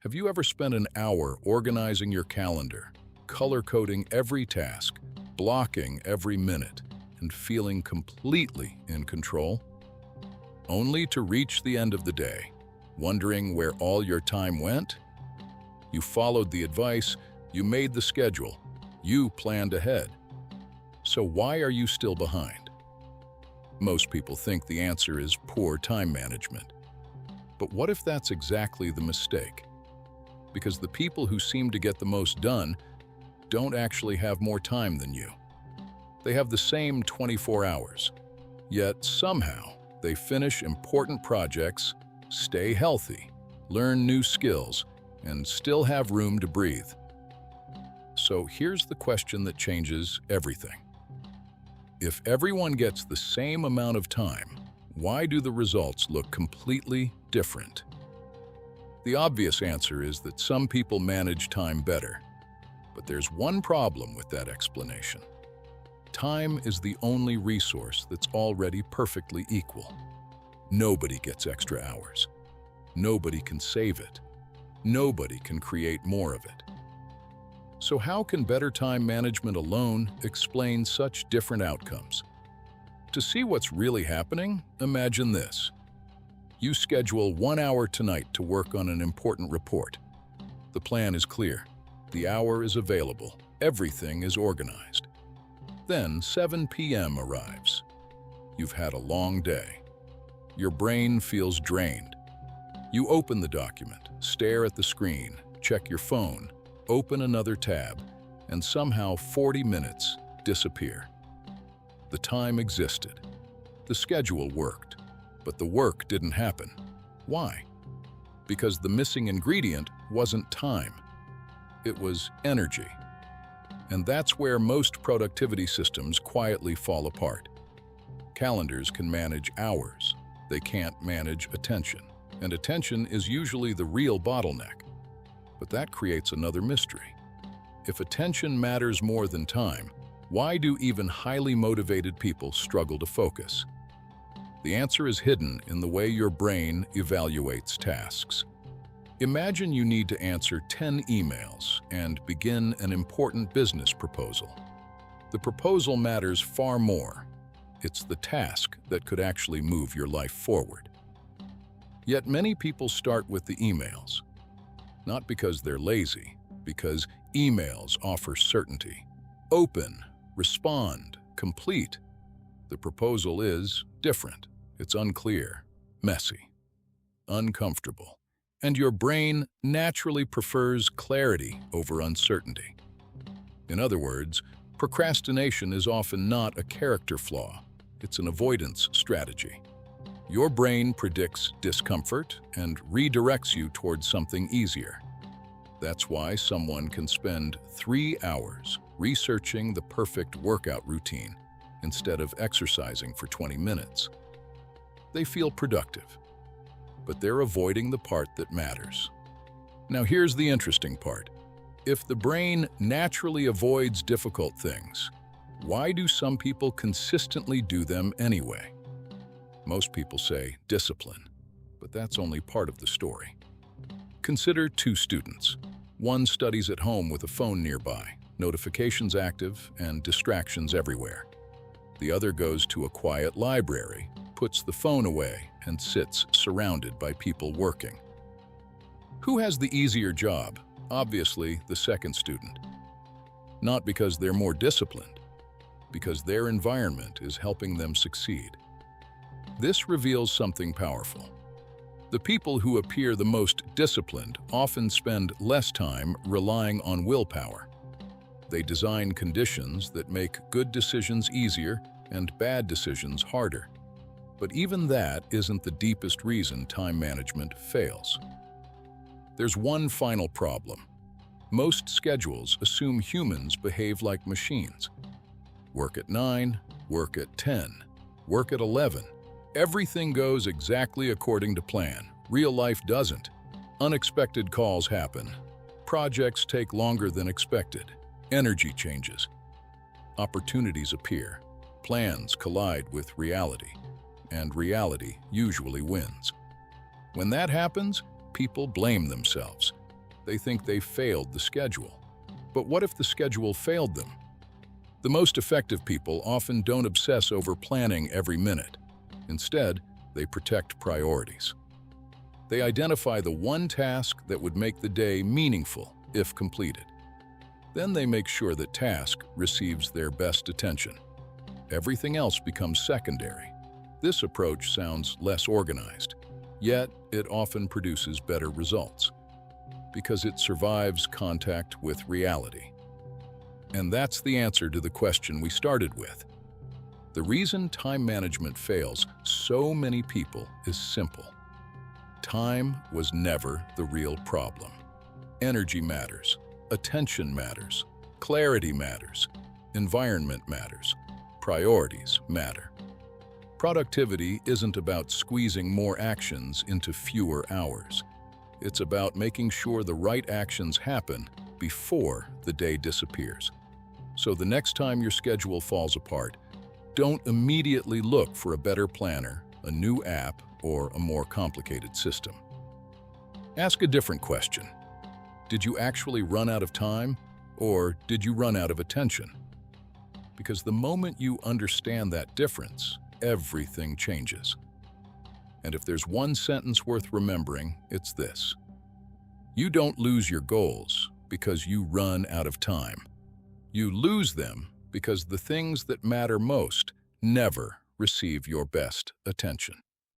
Have you ever spent an hour organizing your calendar, color-coding every task, blocking every minute, and feeling completely in control? Only to reach the end of the day, wondering where all your time went? You followed the advice, you made the schedule, you planned ahead. So why are you still behind? Most people think the answer is poor time management. But what if that's exactly the mistake? Because the people who seem to get the most done don't actually have more time than you. They have the same 24 hours, yet somehow they finish important projects, stay healthy, learn new skills, and still have room to breathe. So here's the question that changes everything. If everyone gets the same amount of time, why do the results look completely different? The obvious answer is that some people manage time better. But there's one problem with that explanation. Time is the only resource that's already perfectly equal. Nobody gets extra hours. Nobody can save it. Nobody can create more of it. So how can better time management alone explain such different outcomes? To see what's really happening, imagine this. You schedule 1 hour tonight to work on an important report. The plan is clear. The hour is available. Everything is organized. Then 7 p.m. arrives. You've had a long day. Your brain feels drained. You open the document, stare at the screen, check your phone, open another tab, and somehow 40 minutes disappear. The time existed. The schedule worked. But the work didn't happen. Why? Because the missing ingredient wasn't time. It was energy. And that's where most productivity systems quietly fall apart. Calendars can manage hours. They can't manage attention. And attention is usually the real bottleneck. But that creates another mystery. If attention matters more than time, why do even highly motivated people struggle to focus? The answer is hidden in the way your brain evaluates tasks. Imagine you need to answer 10 emails and begin an important business proposal. The proposal matters far more. It's the task that could actually move your life forward. Yet many people start with the emails. Not because they're lazy, because emails offer certainty. Open, respond, complete. The proposal is different. It's unclear, messy, uncomfortable, and your brain naturally prefers clarity over uncertainty. In other words, procrastination is often not a character flaw, it's an avoidance strategy. Your brain predicts discomfort and redirects you towards something easier. That's why someone can spend 3 hours researching the perfect workout routine instead of exercising for 20 minutes. They feel productive, but they're avoiding the part that matters. Now here's the interesting part. If the brain naturally avoids difficult things, why do some people consistently do them anyway? Most people say discipline, but that's only part of the story. Consider 2 students. One studies at home with a phone nearby, notifications active, and distractions everywhere. The other goes to a quiet library, puts the phone away, and sits surrounded by people working. Who has the easier job? Obviously, the second student. Not because they're more disciplined, because their environment is helping them succeed. This reveals something powerful. The people who appear the most disciplined often spend less time relying on willpower. They design conditions that make good decisions easier and bad decisions harder. But even that isn't the deepest reason time management fails. There's one final problem. Most schedules assume humans behave like machines. Work at 9, work at 10, work at 11. Everything goes exactly according to plan. Real life doesn't. Unexpected calls happen. Projects take longer than expected. Energy changes. Opportunities appear. Plans collide with reality. And reality usually wins. When that happens, people blame themselves. they think they failed the schedule. But what if the schedule failed them? The most effective people often don't obsess over planning every minute. Instead, they protect priorities. They identify the one task that would make the day meaningful if completed. Then they make sure that task receives their best attention. Everything else becomes secondary. This approach sounds less organized, yet it often produces better results because it survives contact with reality. And that's the answer to the question we started with. The reason time management fails so many people is simple. Time was never the real problem. Energy matters, attention matters, clarity matters, environment matters, priorities matter. Productivity isn't about squeezing more actions into fewer hours. It's about making sure the right actions happen before the day disappears. So the next time your schedule falls apart, don't immediately look for a better planner, a new app, or a more complicated system. Ask a different question. Did you actually run out of time, or did you run out of attention? Because the moment you understand that difference, everything changes. And if there's one sentence worth remembering, it's this. You don't lose your goals because you run out of time. You lose them because the things that matter most never receive your best attention.